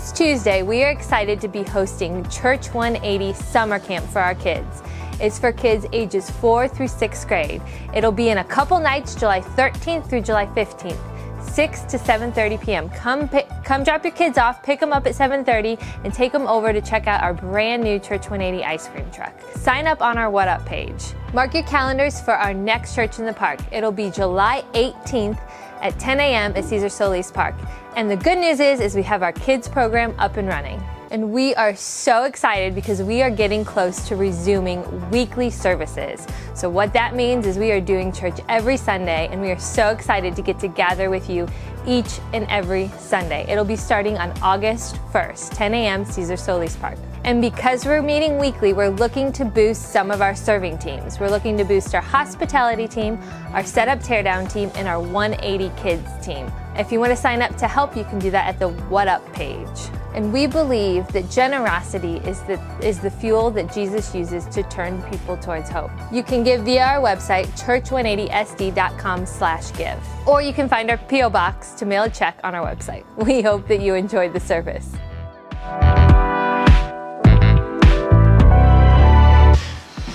This Tuesday, we are excited to be hosting Church 180 Summer Camp for our kids. It's for kids ages 4 through 6th grade. It'll be in a couple nights, July 13th through July 15th, 6 to 7:30 p.m. Come drop your kids off, pick them up at 7:30, and take them over to check out our brand new Church 180 ice cream truck. Sign up on our What Up page. Mark your calendars for our next Church in the Park. It'll be July 18th at 10 a.m. at Cesar Solis Park. And the good news is we have our kids program up and running. And we are so excited because we are getting close to resuming weekly services. So what that means is we are doing church every Sunday, and we are so excited to get to gather with you each and every Sunday. It'll be starting on August 1st, 10 a.m. Cesar Solis Park. And because we're meeting weekly, we're looking to boost some of our serving teams. We're looking to boost our hospitality team, our setup teardown team, and our 180 kids team. If you want to sign up to help, you can do that at the What Up page. And we believe that generosity is the fuel that Jesus uses to turn people towards hope. You can give via our website, church180sd.com/give. Or you can find our P.O. box to mail a check on our website. We hope that you enjoyed the service.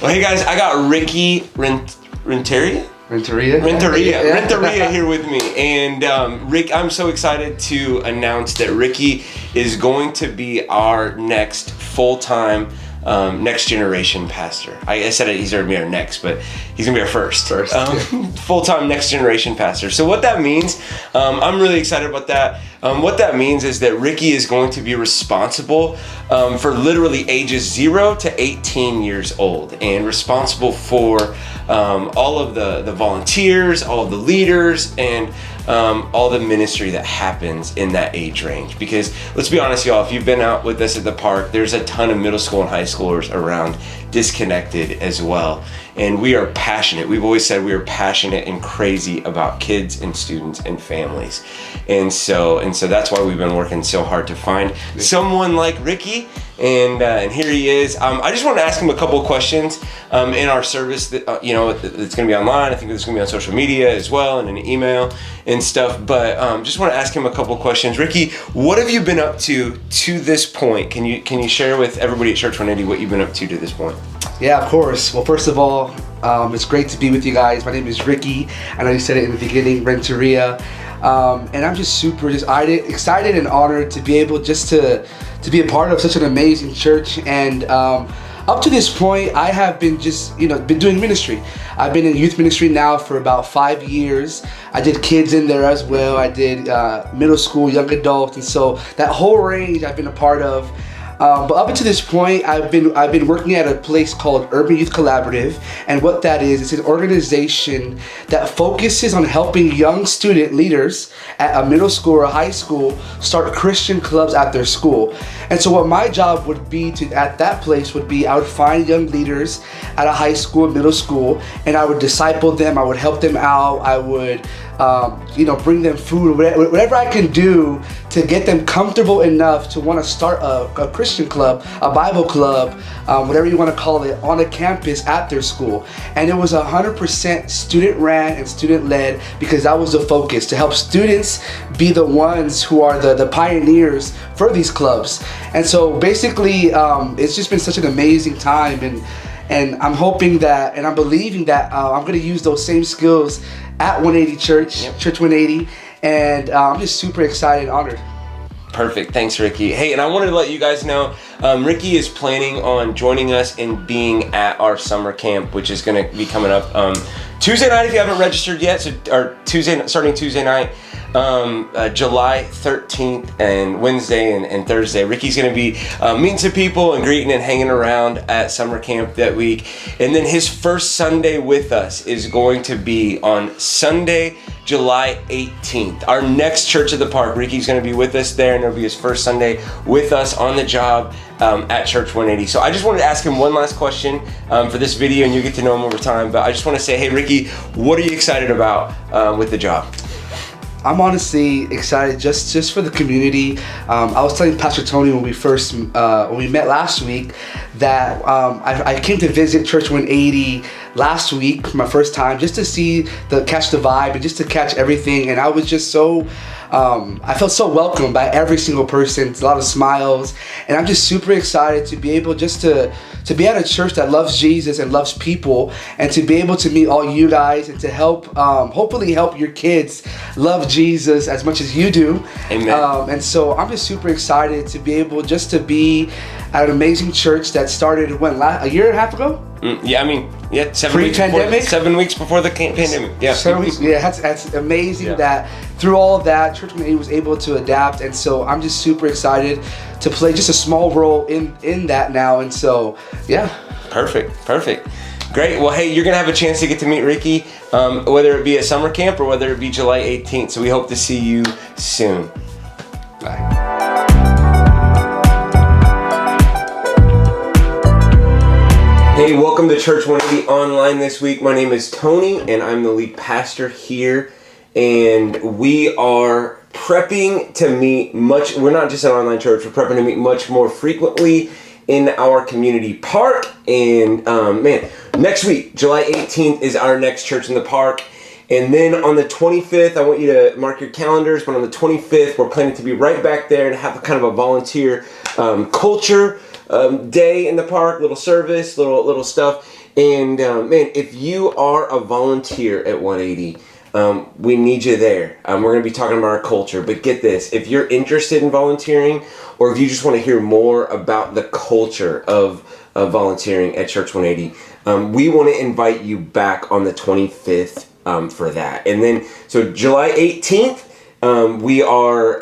Well, hey guys, I got Ricky Renteria here with me, and Rick, I'm so excited to announce that Ricky is going to be our next full-time next generation pastor. I said he's already be our next, but he's gonna be our first full-time next generation pastor. So what that means, I'm really excited about that. What that means is that Ricky is going to be responsible for literally ages 0 to 18 years old, and responsible for all of the volunteers, all of the leaders, and all the ministry that happens in that age range. Because let's be honest, y'all, if you've been out with us at the park, there's a ton of middle school and high schoolers around disconnected as well. And we are passionate. We've always said we are passionate and crazy about kids and students and families. And so that's why we've been working so hard to find someone like Ricky. And here he is. I just want to ask him a couple of questions in our service that it's going to be online. I think it's going to be on social media as well, and an email and stuff. But just want to ask him a couple of questions. Ricky, what have you been up to this point? Can you share with everybody at Church 180 what you've been up to this point? Yeah, of course. Well, first of all, it's great to be with you guys. My name is Ricky. I know you said it in the beginning, Renteria. And I'm just super excited and honored to be able to be a part of such an amazing church. And up to this point, I have been been doing ministry. I've been in youth ministry now for about 5 years. I did kids in there as well. I did middle school, young adult, and so that whole range I've been a part of. But up until this point, I've been working at a place called Urban Youth Collaborative, and what that is, it's an organization that focuses on helping young student leaders at a middle school or a high school start Christian clubs at their school. And so what my job would be at that place would be, I would find young leaders at a high school, middle school, and I would disciple them, I would help them out, I would bring them food, whatever I can do to get them comfortable enough to want to start a Christian club, a Bible club, whatever you want to call it, on a campus at their school. And it was 100% student ran and student led, because that was the focus, to help students be the ones who are the pioneers for these clubs. And so basically, it's just been such an amazing time, and I'm hoping that, and I'm believing that I'm going to use those same skills at 180 Church, yep. Church 180, and I'm just super excited and honored. Perfect. Thanks, Ricky. Hey, and I wanted to let you guys know, Ricky is planning on joining us and being at our summer camp, which is going to be coming up Tuesday night if you haven't registered yet, starting Tuesday night. July 13th and Wednesday and Thursday. Ricky's going to be meeting some people and greeting and hanging around at summer camp that week. And then his first Sunday with us is going to be on Sunday, July 18th. Our next Church at the Park, Ricky's going to be with us there, and it'll be his first Sunday with us on the job at Church 180. So I just wanted to ask him one last question for this video, and you'll get to know him over time. But I just want to say, hey, Ricky, what are you excited about with the job? I'm honestly excited just for the community. I was telling Pastor Tony when we met last week that I came to visit Church 180 last week for my first time, just to catch the vibe and just to catch everything. And I was just so I felt so welcomed by every single person. It's a lot of smiles, and I'm just super excited to be able just to be at a church that loves Jesus and loves people, and to be able to meet all you guys and to help, hopefully help your kids love Jesus as much as you do. Amen. And so I'm just super excited to be able just to be at an amazing church that started a year and a half ago. Yeah, I mean, 7 weeks Pre-pandemic? 7 weeks before the pandemic. Yeah. 7 weeks. Yeah, that's amazing. Yeah. That through all of that, Church 180 was able to adapt, and so I'm just super excited to play just a small role in that now. And so, yeah. Perfect. Great. Well, hey, you're going to have a chance to get to meet Ricky, whether it be at summer camp or whether it be July 18th. So we hope to see you soon. Bye. Hey, welcome to Church 180 Online this week. My name is Tony, and I'm the lead pastor here. And we are prepping to meet we're not just an online church, we're prepping to meet much more frequently in our community park. And next week, July 18th, is our next church in the park. And then on the 25th, I want you to mark your calendars, but on the 25th, we're planning to be right back there and have kind of a volunteer culture day in the park, little service, little stuff. And if you are a volunteer at 180, we need you there. We're going to be talking about our culture, but get this, if you're interested in volunteering, or if you just want to hear more about the culture of volunteering at Church 180, we want to invite you back on the 25th for that. And then, so July 18th, we are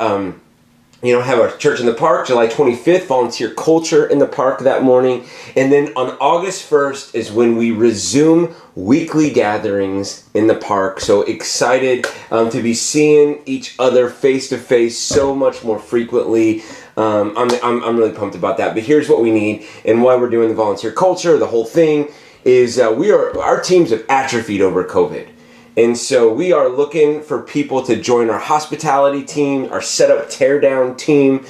have our church in the park. July 25th, volunteer culture in the park that morning. And then on August 1st is when we resume weekly gatherings in the park. So excited to be seeing each other face to face so much more frequently. I'm really pumped about that. But here's what we need, and why we're doing the volunteer culture, the whole thing, is our teams have atrophied over COVID. And so we are looking for people to join our hospitality team, our setup teardown team,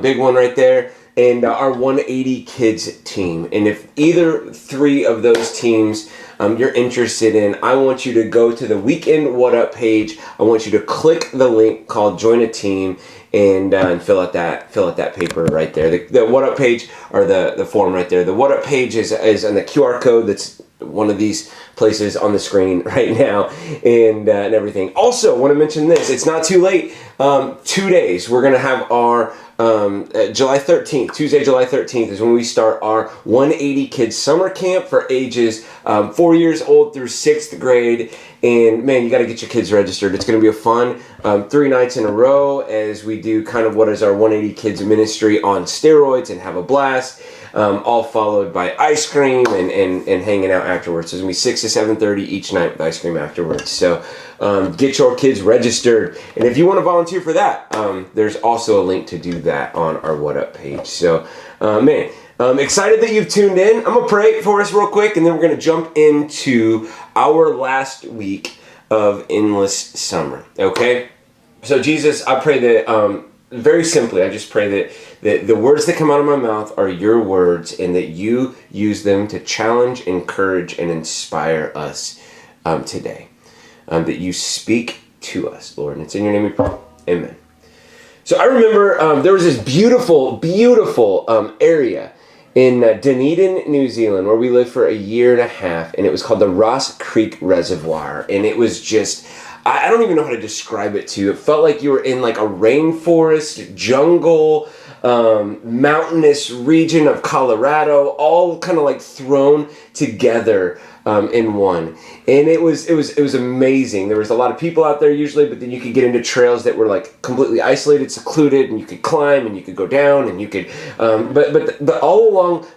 big one right there, and our 180 kids team. And if either three of those teams you're interested in, I want you to go to the Weekend What Up page. I want you to click the link called Join a Team and fill out that paper right there. The What Up page, or the form right there. The What Up page is on the QR code that's one of these places on the screen right now, and everything. Also, want to mention this, it's not too late. 2 days, we're going to have our July 13th, Tuesday, July 13th is when we start our 180 Kids Summer Camp for ages 4 years old through 6th grade. And man, you got to get your kids registered. It's going to be a fun 3 nights in a row as we do kind of what is our 180 Kids ministry on steroids and have a blast. All followed by ice cream and hanging out afterwards. So it's going to be 6 to 7:30 each night with ice cream afterwards. So get your kids registered. And if you want to volunteer for that, there's also a link to do that on our What Up page. So, excited that you've tuned in. I'm going to pray for us real quick, and then we're going to jump into our last week of Endless Summer. Okay? So, Jesus, I pray that... very simply, I just pray that the words that come out of my mouth are your words, and that you use them to challenge, encourage, and inspire us today. That you speak to us, Lord. And it's in your name we pray. Amen. So I remember there was this beautiful area in Dunedin, New Zealand, where we lived for a year and a half, and it was called the Ross Creek Reservoir. And it was just... I don't even know how to describe it to you. It felt like you were in like a rainforest, jungle, mountainous region of Colorado, all kind of like thrown together in one. And it was amazing. There was a lot of people out there usually, but then you could get into trails that were like completely isolated, secluded, and you could climb and you could go down and you could, but all along,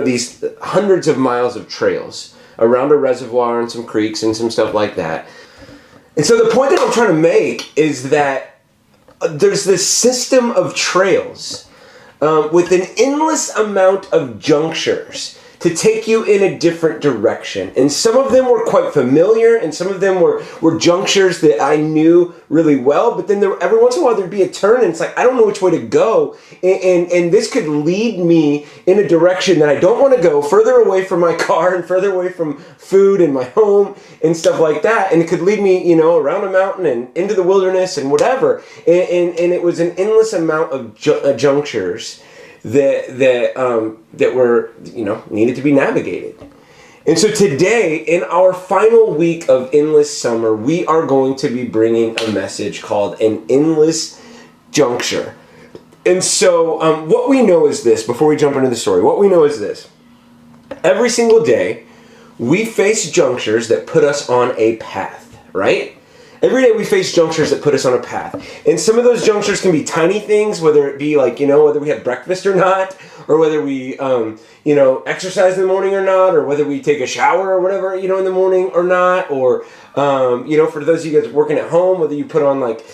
these hundreds of miles of trails around a reservoir and some creeks and some stuff like that. And so the point that I'm trying to make is that there's this system of trails with an endless amount of junctures to to take you in a different direction. And some of them were quite familiar, and some of them were junctures that I knew really well, but then every once in a while there'd be a turn, and it's like, I don't know which way to go, and this could lead me in a direction that I don't want to go, further away from my car and further away from food and my home and stuff like that, and it could lead me, around a mountain and into the wilderness and whatever, and it was an endless amount of junctures that were, needed to be navigated. And so today, in our final week of Endless Summer, we are going to be bringing a message called an Endless Juncture. And so what we know is this, before we jump into the story, what we know is this. Every single day, we face junctures that put us on a path, right? Every day we face junctures that put us on a path. And some of those junctures can be tiny things, whether it be like, whether we have breakfast or not, or whether we, exercise in the morning or not, or whether we take a shower or whatever, in the morning or not, or, for those of you guys working at home, whether you put on like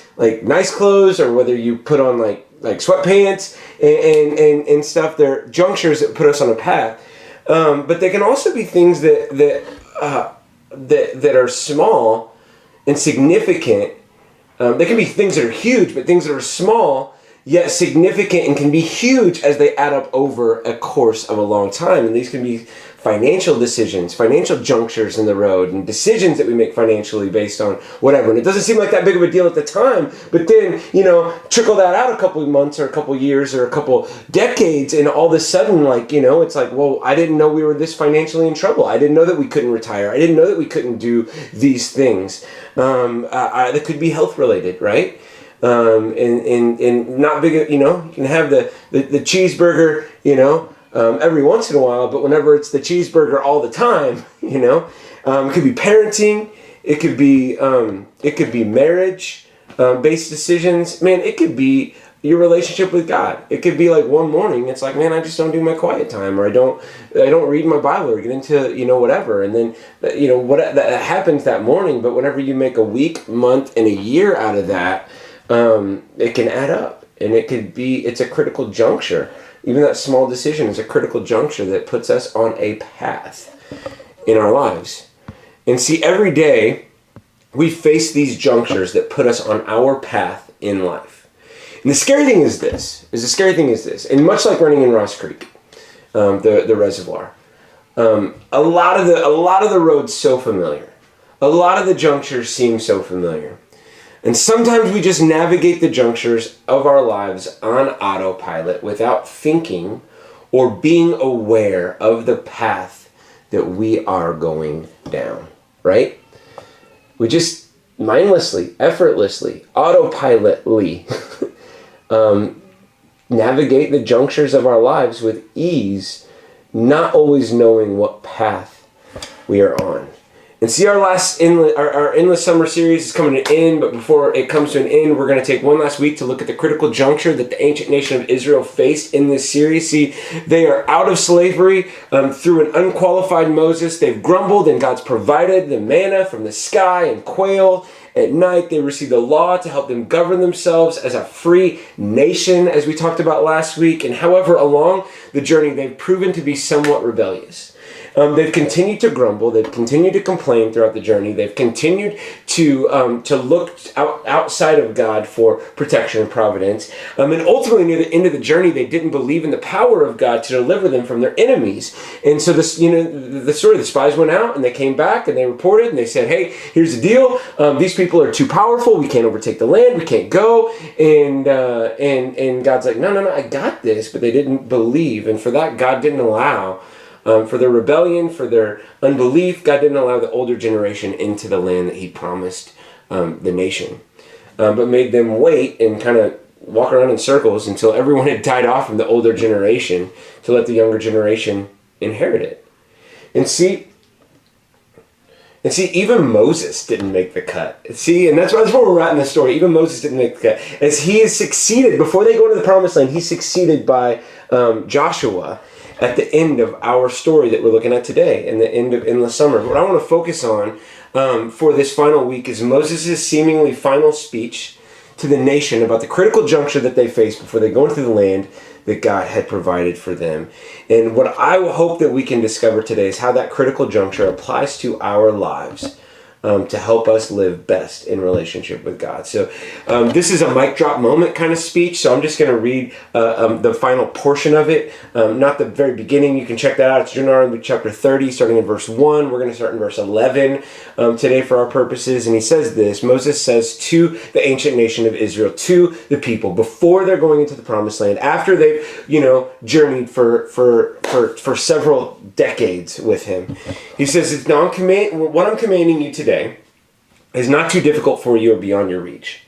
nice clothes or whether you put on like sweatpants and stuff. They're junctures that put us on a path. But they can also be things that are small and significant. They can be things that are huge, but things that are small yet significant and can be huge as they add up over a course of a long time. And these can be financial decisions, financial junctures in the road, and decisions that we make financially based on whatever. And it doesn't seem like that big of a deal at the time, but then, trickle that out a couple of months or a couple of years or a couple decades, and all of a sudden, it's like, well, I didn't know we were this financially in trouble. I didn't know that we couldn't retire. I didn't know that we couldn't do these things. That could be health related, right? And not big, you can have the cheeseburger, every once in a while, but whenever it's the cheeseburger all the time, it could be parenting, it could be marriage based decisions. Man, it could be your relationship with God. It could be like one morning, it's like, man, I just don't do my quiet time, or I don't read my Bible or get into, whatever. And then, what that happens that morning, but whenever you make a week, month, and a year out of that, it can add up, and it's a critical juncture. Even that small decision is a critical juncture that puts us on a path in our lives. And see, every day we face these junctures that put us on our path in life. And the scary thing is this, and much like running in Ross Creek, the reservoir, a lot of the roads so familiar. A lot of the junctures seem so familiar. And sometimes we just navigate the junctures of our lives on autopilot without thinking or being aware of the path that we are going down, right? We just mindlessly, effortlessly, autopilotly navigate the junctures of our lives with ease, not always knowing what path we are on. And see, our Endless Summer series is coming to an end, but before it comes to an end, we're going to take one last week to look at the critical juncture that the ancient nation of Israel faced in this series. See, they are out of slavery through an unqualified Moses. They've grumbled, and God's provided the manna from the sky and quail at night. They received the law to help them govern themselves as a free nation, as we talked about last week. And however, along the journey, they've proven to be somewhat rebellious. They've continued to grumble. They've continued to complain throughout the journey. They've continued to look outside of God for protection and providence. And ultimately, near the end of the journey, they didn't believe in the power of God to deliver them from their enemies. And so this, the story, the spies went out and they came back and they reported and they said, "Hey, here's the deal. These people are too powerful. We can't overtake the land. We can't go." And God's like, "No, I got this." But they didn't believe, and for that, God didn't allow. For their rebellion, for their unbelief, God didn't allow the older generation into the land that He promised the nation, but made them wait and kind of walk around in circles until everyone had died off from the older generation to let the younger generation inherit it. And see, even Moses didn't make the cut. See, and that's where we're at in the story. Even Moses didn't make the cut. As he is succeeded, before they go into the promised land, he's succeeded by Joshua at the end of our story that we're looking at today, and the end of Endless Summer. What I want to focus on for this final week is Moses' seemingly final speech to the nation about the critical juncture that they faced before they go into the land that God had provided for them. And what I hope that we can discover today is how that critical juncture applies to our lives to help us live best in relationship with God. So this is a mic drop moment kind of speech, so I'm just going to read the final portion of it, not the very beginning. You can check that out. It's Deuteronomy chapter 30, starting in verse 1. We're going to start in verse 11 today for our purposes. And he says this, Moses says to the ancient nation of Israel, to the people, before they're going into the promised land, after they've, journeyed for several decades with him. He says, now what I'm commanding you today is not too difficult for you or beyond your reach.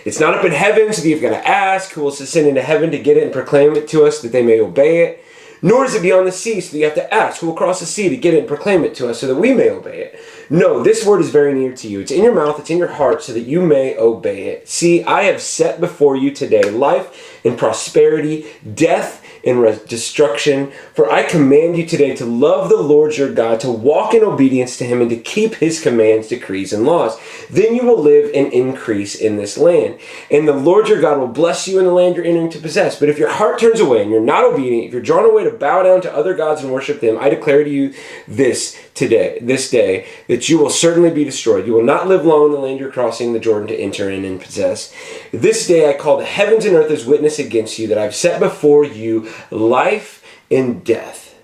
It's not up in heaven, so that you've got to ask who will ascend into heaven to get it and proclaim it to us that they may obey it. Nor is it beyond the sea, so that you have to ask who will cross the sea to get it and proclaim it to us so that we may obey it. No, this word is very near to you. It's in your mouth, it's in your heart, so that you may obey it. See, I have set before you today life and prosperity, death and destruction. For I command you today to love the Lord your God, to walk in obedience to him, and to keep his commands, decrees, and laws. Then you will live and increase in this land. And the Lord your God will bless you in the land you're entering to possess. But if your heart turns away and you're not obedient, if you're drawn away to bow down to other gods and worship them, I declare to you this day, that you will certainly be destroyed. You will not live long in the land you're crossing the Jordan to enter in and possess. This day I call the heavens and earth as witness against you, that I've set before you life and death,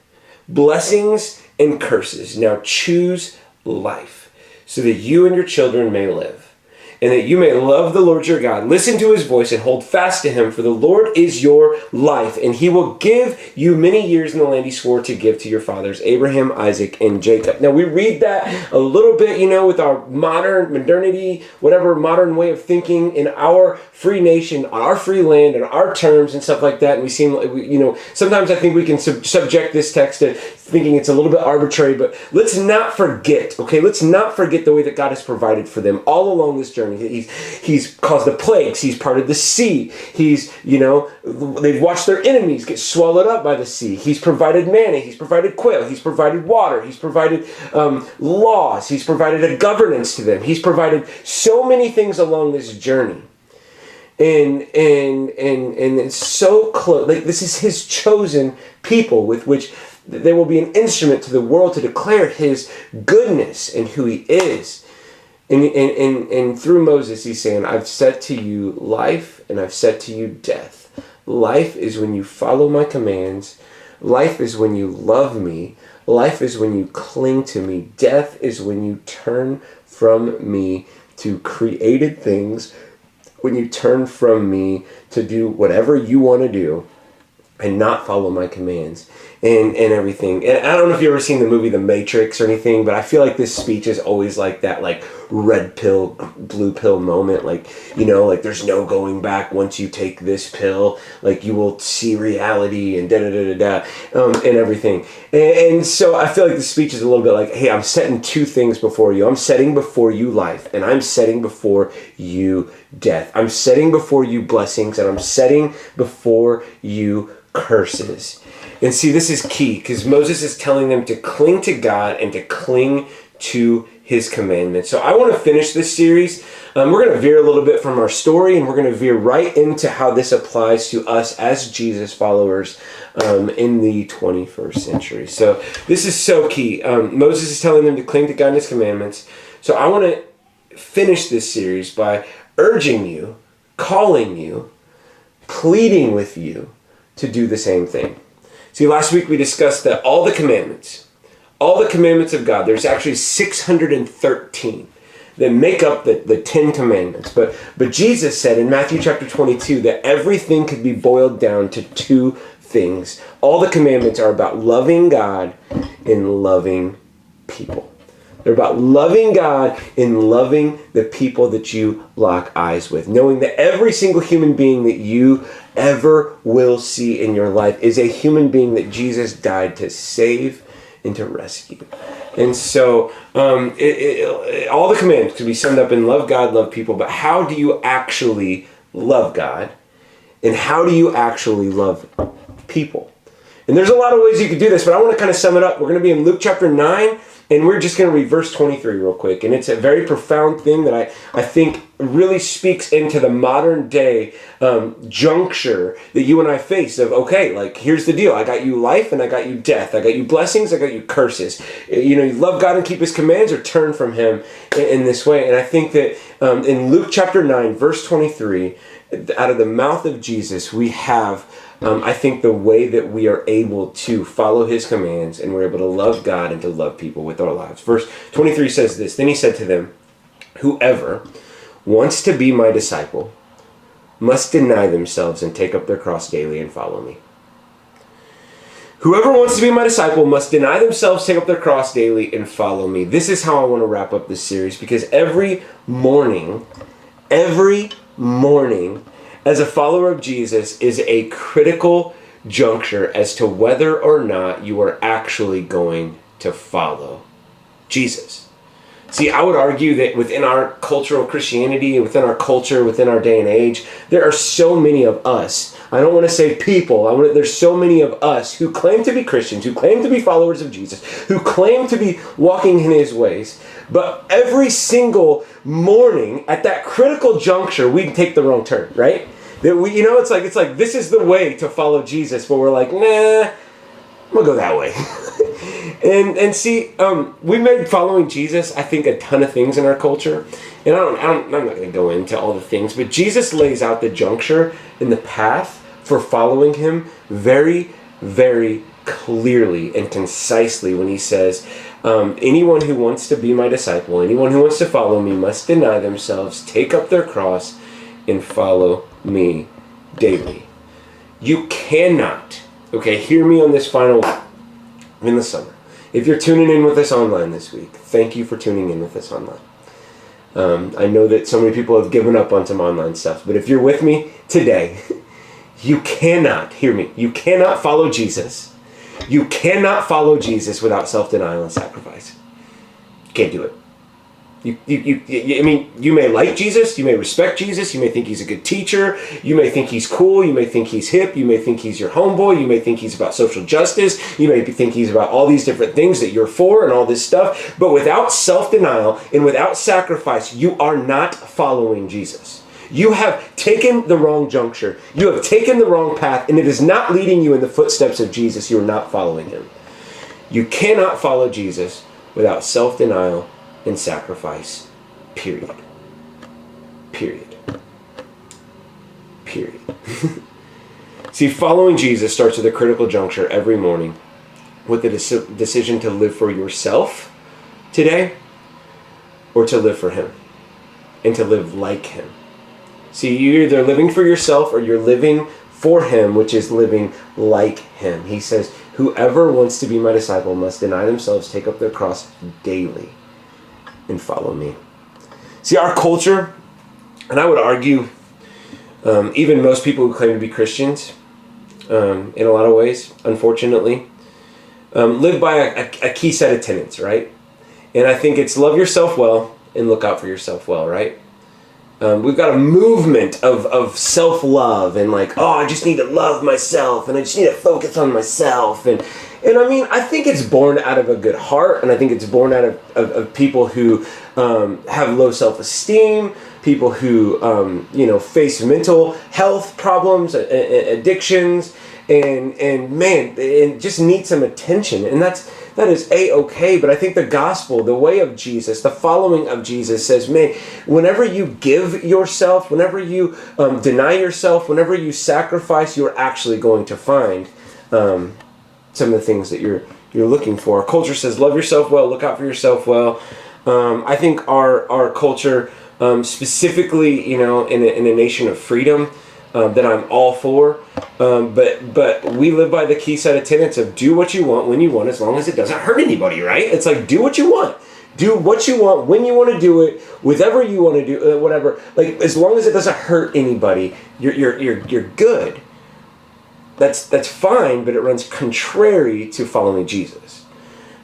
blessings and curses. Now choose life, so that you and your children may live, and that you may love the Lord your God. Listen to his voice and hold fast to him, for the Lord is your life, and he will give you many years in the land he swore to give to your fathers, Abraham, Isaac, and Jacob. Now we read that a little bit, with our modernity, whatever modern way of thinking in our free nation, our free land, and our terms and stuff like that. And we seem, sometimes I think we can subject this text to thinking it's a little bit arbitrary, but let's not forget, let's not forget the way that God has provided for them all along this journey. He's caused the plagues. He's parted the sea. He's, they've watched their enemies get swallowed up by the sea. He's provided manna. He's provided quail. He's provided water. He's provided laws. He's provided a governance to them. He's provided so many things along this journey. And it's so close. Like, this is his chosen people with which they will be an instrument to the world to declare his goodness and who he is. And through Moses, he's saying, I've set to you life and I've set to you death. Life is when you follow my commands. Life is when you love me. Life is when you cling to me. Death is when you turn from me to created things, when you turn from me to do whatever you want to do and not follow my commands and everything. And I don't know if you've ever seen the movie The Matrix or anything, but I feel like this speech is always like that, like red pill, blue pill moment. Like, like there's no going back once you take this pill. Like, you will see reality and and everything. And so I feel like the speech is a little bit like, hey, I'm setting two things before you. I'm setting before you life, and I'm setting before you death. I'm setting before you blessings, and I'm setting before you curses. And see, this is key, because Moses is telling them to cling to God and to cling to his commandments. So I want to finish this series. We're going to veer a little bit from our story, and we're going to veer right into how this applies to us as Jesus followers in the 21st century. So this is so key. Moses is telling them to cling to God and his commandments. So I want to finish this series by urging you, calling you, pleading with you to do the same thing. See, last week we discussed that all the commandments of God, there's actually 613 that make up the 10 commandments. But Jesus said in Matthew chapter 22 that everything could be boiled down to two things. All the commandments are about loving God and loving people. They're about loving God and loving the people that you lock eyes with. Knowing that every single human being that you ever will see in your life is a human being that Jesus died to save and to rescue. And so all the commandments can be summed up in love God, love people. But how do you actually love God? And how do you actually love people? And there's a lot of ways you could do this, but I want to kind of sum it up. We're going to be in Luke chapter 9. And we're just going to read verse 23 real quick. And it's a very profound thing that I think really speaks into the modern day juncture that you and I face of, okay, like, here's the deal. I got you life and I got you death. I got you blessings. I got you curses. You know, you love God and keep his commands, or turn from him in this way. And I think that in Luke chapter 9, verse 23, out of the mouth of Jesus, we have I think the way that we are able to follow his commands, and we're able to love God and to love people with our lives. Verse 23 says this, "Then he said to them, whoever wants to be my disciple must deny themselves and take up their cross daily and follow me." Whoever wants to be my disciple must deny themselves, take up their cross daily, and follow me. This is how I want to wrap up this series, because every morning, as a follower of Jesus is a critical juncture as to whether or not you are actually going to follow Jesus. See, I would argue that within our cultural Christianity, within our culture, within our day and age, there are so many of us. I don't want to say people. There's so many of us who claim to be Christians, who claim to be followers of Jesus, who claim to be walking in his ways. But every single morning at that critical juncture, we take the wrong turn, right? That we, it's like this is the way to follow Jesus, but we're like, nah, I'm gonna go that way. and see, we made following Jesus, I think, a ton of things in our culture, and I'm not gonna go into all the things, but Jesus lays out the juncture and the path for following him very, very clearly and concisely when he says, anyone who wants to be my disciple, anyone who wants to follow me must deny themselves, take up their cross, and follow me daily. You cannot, okay, hear me on this final in the summer. If you're tuning in with us online this week, thank you for tuning in with us online. I know that so many people have given up on some online stuff, but if you're with me today, you cannot, hear me, you cannot follow Jesus. You cannot follow Jesus without self-denial and sacrifice. You can't do it. I mean, you may like Jesus, you may respect Jesus, you may think he's a good teacher, you may think he's cool, you may think he's hip, you may think he's your homeboy, you may think he's about social justice, you may think he's about all these different things that you're for and all this stuff, but without self-denial and without sacrifice, you are not following Jesus. You have taken the wrong juncture, you have taken the wrong path, and it is not leading you in the footsteps of Jesus. You are not following him. You cannot follow Jesus without self-denial and sacrifice, period. See, following Jesus starts with a critical juncture every morning with the decision to live for yourself today or to live for him and to live like him. See, you're either living for yourself or you're living for him, which is living like him. He says, whoever wants to be my disciple must deny themselves, take up their cross daily, and follow me. See, our culture, and I would argue even most people who claim to be Christians, in a lot of ways, unfortunately, live by a key set of tenets, right? And I think it's love yourself well and look out for yourself well, right? We've got a movement of self-love and like, oh, I just need to love myself and I just need to focus on myself. And I mean, I think it's born out of a good heart, and I think it's born out of people who have low self-esteem, people who, face mental health problems, addictions, and man, and just need some attention. And that is A-okay, but I think the gospel, the way of Jesus, the following of Jesus says, man, whenever you give yourself, whenever you deny yourself, whenever you sacrifice, you're actually going to find some of the things that you're looking for. Our culture says, love yourself well, look out for yourself well. I think our culture, specifically, in a nation of freedom, that I'm all for, but we live by the key set of tenets of do what you want when you want, as long as it doesn't hurt anybody, right? It's like, do what you want. Do what you want when you want to do it, whatever you want to do, whatever. Like, as long as it doesn't hurt anybody, you're good. That's fine, but it runs contrary to following Jesus.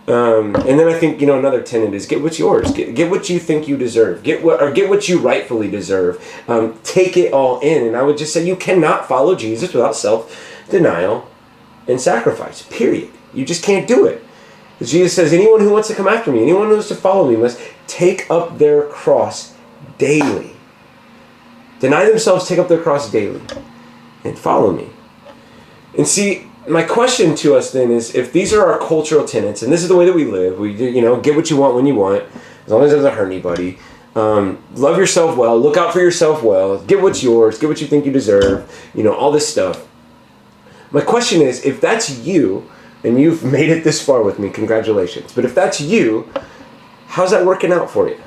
And then I think, another tenet is get what's yours. Get what you think you deserve. Get what you rightfully deserve. Take it all in. And I would just say you cannot follow Jesus without self-denial and sacrifice, period. You just can't do it. Jesus says, anyone who wants to come after me, anyone who wants to follow me must take up their cross daily. Deny themselves, take up their cross daily, and follow me. And see, my question to us then is, if these are our cultural tenets, and this is the way that we live, we get what you want when you want, as long as it doesn't hurt anybody. Love yourself well, look out for yourself well, get what's yours, get what you think you deserve, all this stuff. My question is, if that's you, and you've made it this far with me, congratulations. But if that's you, how's that working out for you?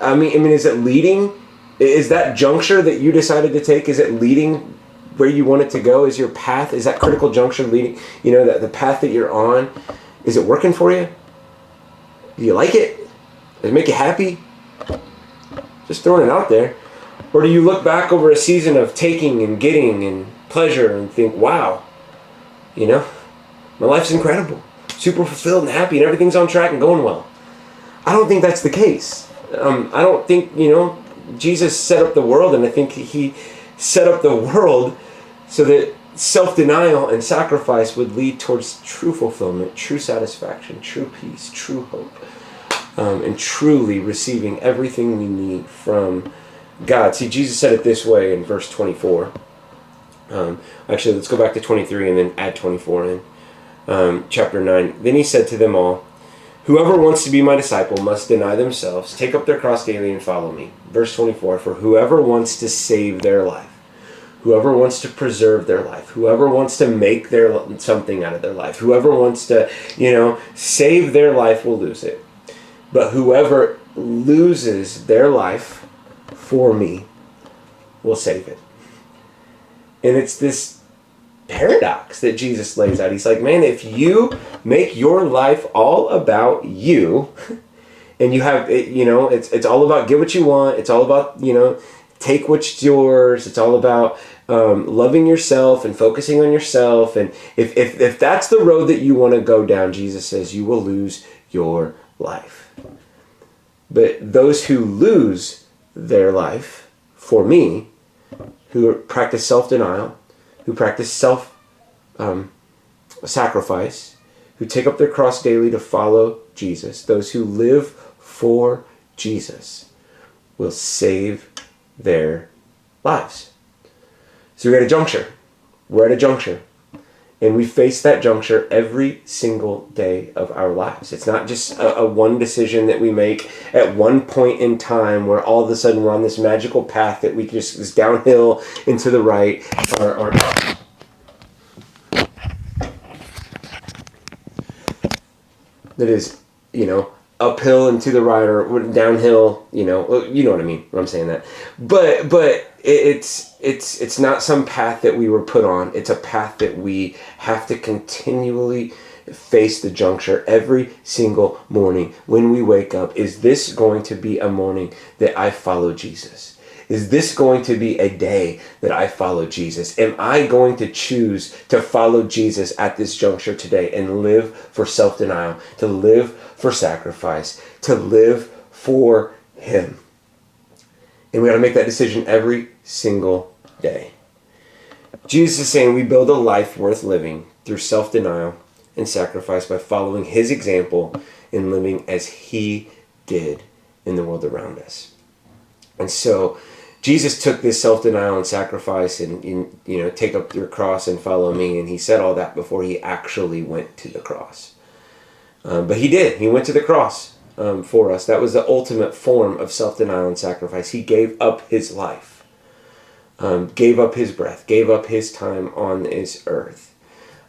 I mean, is it leading? Is that juncture that you decided to take, is it leading where you want it to go? Is your path, is that critical juncture leading, that the path that you're on, is it working for you? Do you like it? Does it make you happy? Just throwing it out there. Or do you look back over a season of taking and getting and pleasure and think, wow, my life's incredible, super fulfilled and happy, and everything's on track and going well. I don't think that's the case. I don't think, Jesus set up the world, and I think he set up the world so that self-denial and sacrifice would lead towards true fulfillment, true satisfaction, true peace, true hope, and truly receiving everything we need from God. See, Jesus said it this way in verse 24. Actually, let's go back to 23 and then add 24 in. Chapter 9. Then he said to them all, whoever wants to be my disciple must deny themselves, take up their cross daily, and follow me. Verse 24, for whoever wants to save their life, whoever wants to preserve their life, whoever wants to make something out of their life, whoever wants to, save their life will lose it. But whoever loses their life for me will save it. And it's this paradox that Jesus lays out. He's like, man, if you make your life all about you, and you have, it's all about get what you want. It's all about, take what's yours. It's all about loving yourself and focusing on yourself. And if that's the road that you want to go down, Jesus says you will lose your life. But those who lose their life for me, who practice self-denial, who practice self-sacrifice, who take up their cross daily to follow Jesus, those who live for Jesus will save their lives. So we're at a juncture. We're at a juncture. And we face that juncture every single day of our lives. It's not just a one decision that we make at one point in time where all of a sudden we're on this magical path that we just is downhill and to the right. Or that is, uphill and to the right, or downhill, you know what I mean when I'm saying that. But it's not some path that we were put on. It's a path that we have to continually face the juncture every single morning when we wake up. Is this going to be a morning that I follow Jesus? Is this going to be a day that I follow Jesus? Am I going to choose to follow Jesus at this juncture today and live for self-denial, to live for sacrifice, to live for Him? And we got to make that decision every single day. Jesus is saying we build a life worth living through self-denial and sacrifice by following His example and living as He did in the world around us. And so Jesus took this self-denial and sacrifice and take up your cross and follow me. And He said all that before He actually went to the cross. But He did. He went to the cross for us. That was the ultimate form of self-denial and sacrifice. He gave up His life, gave up His breath, gave up His time on this earth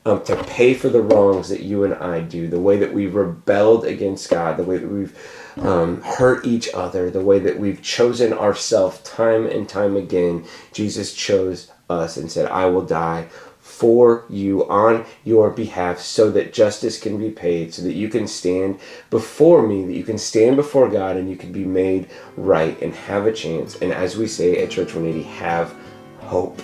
to pay for the wrongs that you and I do, the way that we've rebelled against God, the way that we've hurt each other, the way that we've chosen ourselves time and time again. Jesus chose us and said, I will die for you on your behalf so that justice can be paid, so that you can stand before me, that you can stand before God and you can be made right and have a chance. And as we say at Church 180, have hope.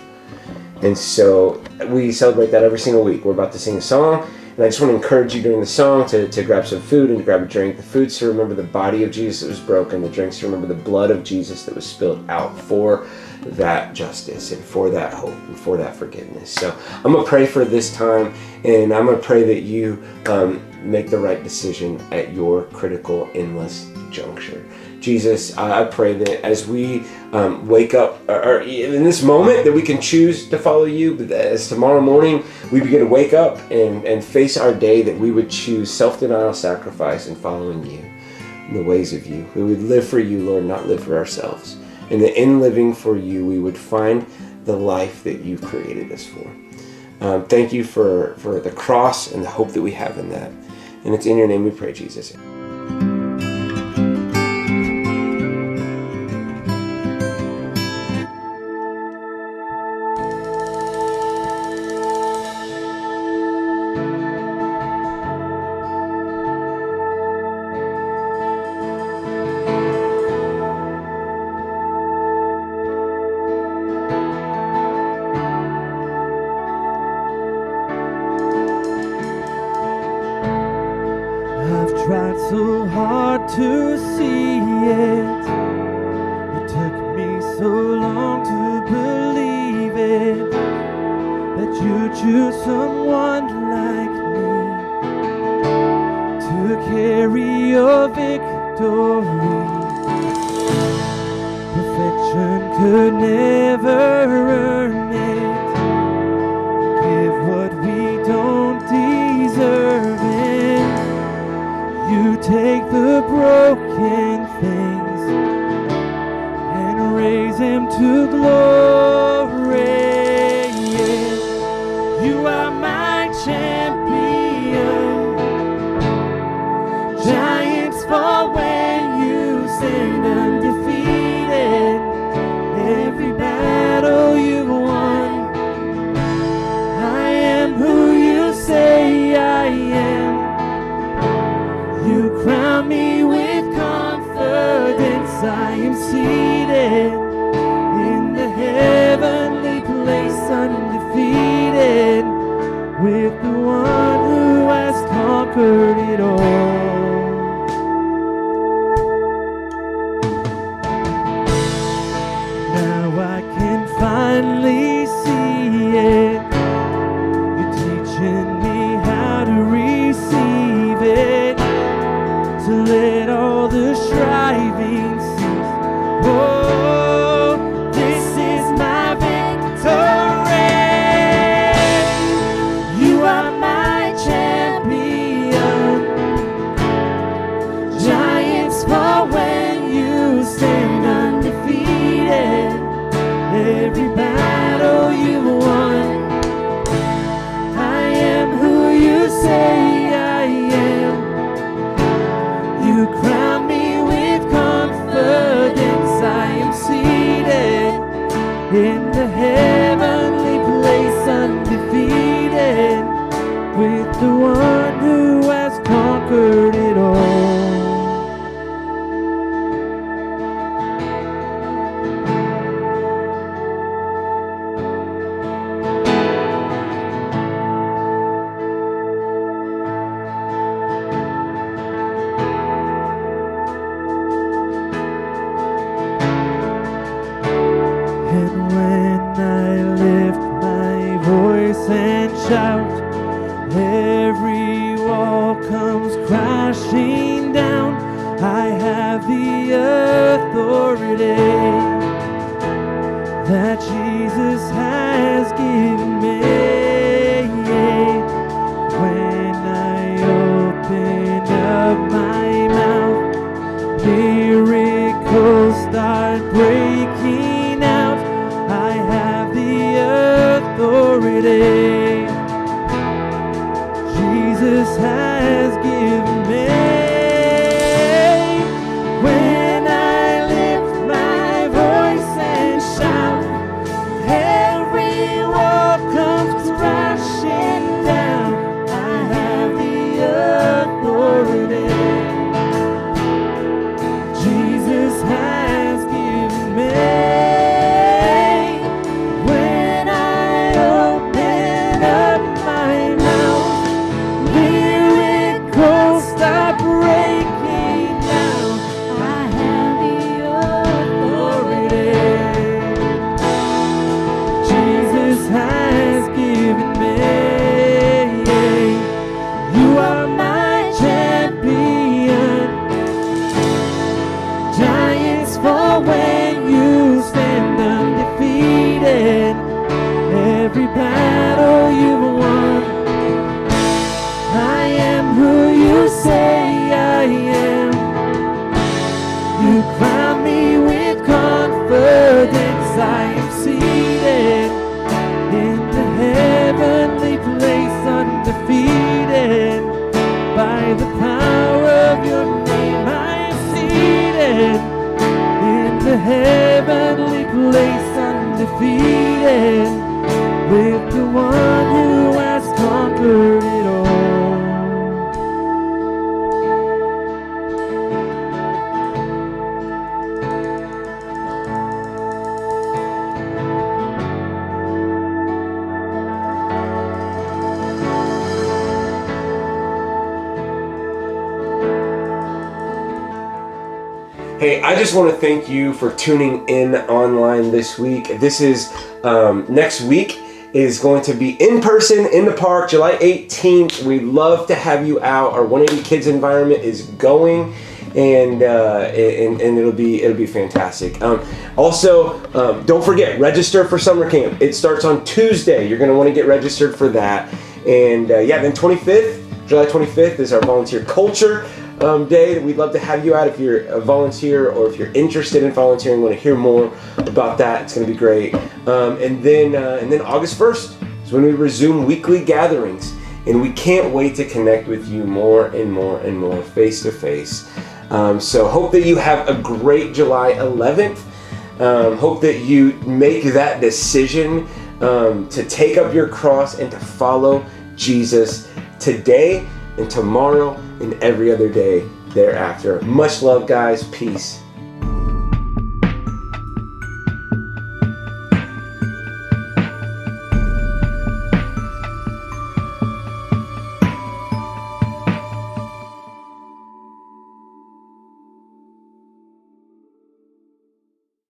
And so we celebrate that every single week. We're about to sing a song, and I just want to encourage you during the song to grab some food and to grab a drink. The food's to remember the body of Jesus that was broken, the drinks to remember the blood of Jesus that was spilled out for that justice and for that hope and for that forgiveness. So I'm going to pray for this time, and I'm going to pray that you make the right decision at your critical, endless juncture. Jesus, I pray that as we wake up, or in this moment, that we can choose to follow you, but as tomorrow morning we begin to wake up and face our day, that we would choose self-denial, sacrifice, and following you in the ways of you. We would live for you, Lord, not live for ourselves. And that in living for you, we would find the life that you've created us for. Thank you for the cross and the hope that we have in that. And it's in your name we pray, Jesus. I've tried so hard to see it. It took me so long to believe it, that you choose someone like me to carry your victory. Perfection could never earn it. Give what we don't deserve it. You take the broken things and raise him to glory. You are my champion. Giants fall when you stand undefeated. Every battle you've won. I am who you say I am. You crown me with confidence. I am seated in the heavenly place, undefeated, with the one who has conquered it all. Now I can finally see it. You're teaching me how to receive it, to let all the striving cease. Oh, this is my victory. You are my champion. Giants fall when you stand undefeated. Every battle you've won. I am who you say I am. You crown me with confidence. I am seated in the heavenly place, undefeated, with the one who has conquered it all. And when I lift my voice and shout, every wall comes crashing down. I have the authority that Jesus has given me. When I open up my mouth, miracles start breaking out. I have the authority Jesus has given me. When I lift my voice and shout, every wall comes crashing down. I have the authority seated with the one who has conquered it all. Hey, I just want to thank you for tuning in online this week. This is next week is going to be in person in the park, July 18th. We'd love to have you out. Our 180 Kids environment is going, and it'll be fantastic. Also, don't forget, register for summer camp. It starts on Tuesday. You're going to want to get registered for that. And then July 25th is our volunteer culture day. We'd love to have you out if you're a volunteer or if you're interested in volunteering, want to hear more about that. It's going to be great. And then August 1st is when we resume weekly gatherings, and we can't wait to connect with you more and more and more face to face. So hope that you have a great July 11th. Hope that you make that decision to take up your cross and to follow Jesus today and tomorrow and every other day thereafter. Much love, guys. Peace.